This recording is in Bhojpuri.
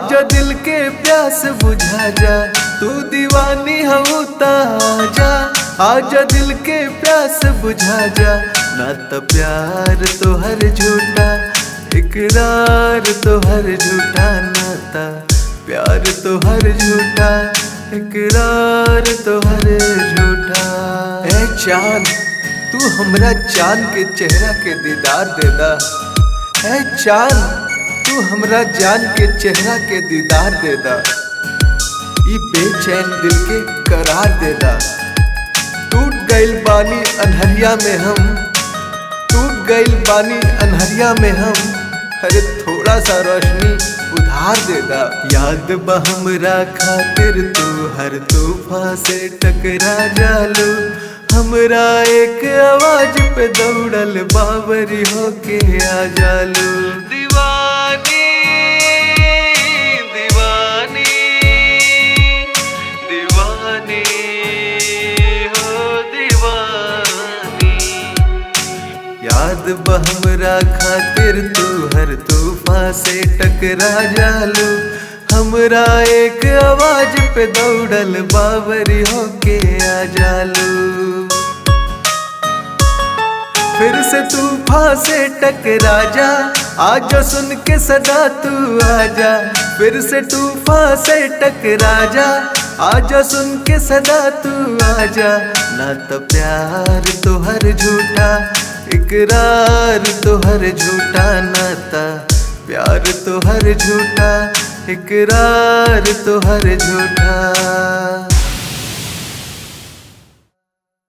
आजा दिल के प्यास बुझा जा, तू दीवानी हूँ ताजा। आजा दिल के प्यास बुझा जा, ना तो प्यार तो हर झूठा, इकरार तो हर झूठा, नाता प्यार तो हर झूठा, इकरार तो हर झूठा। ए चांद तू हमरा चांद के चेहरा के दीदार देदा। ए चांद तू हमरा जान के चेहरा के दीदार देदा। ई बेचैन दिल के करार देदा। टूट गइल बानी अनहरिया में हम, टूट गइल बानी अनहरिया में हम, अरे थोड़ा सा रोशनी उधार देदा। याद बा हमरा खातिर तू हर तूफान से टकरा जालू, हमरा एक आवाज पे दौड़ल बावरी होके आ जालू। दीवानी दीवानी दीवानी हो दीवानी। याद बा हमरा खातिर तू हर तूफान से टकरा जालू, हमरा एक आवाज पे दौड़ल बावरी होके आ जालू। फिर से तूफान से टकरा जा, आजा सुन के सदा तू आजा। फिर से तूफान से टकरा जा, आजा सुन के सदा तू आजा। ना तो प्यार तो हर झूठा, इकरार तो हर झूठा, नाता प्यार तो हर झूठा, इकरार तो हर झूठा।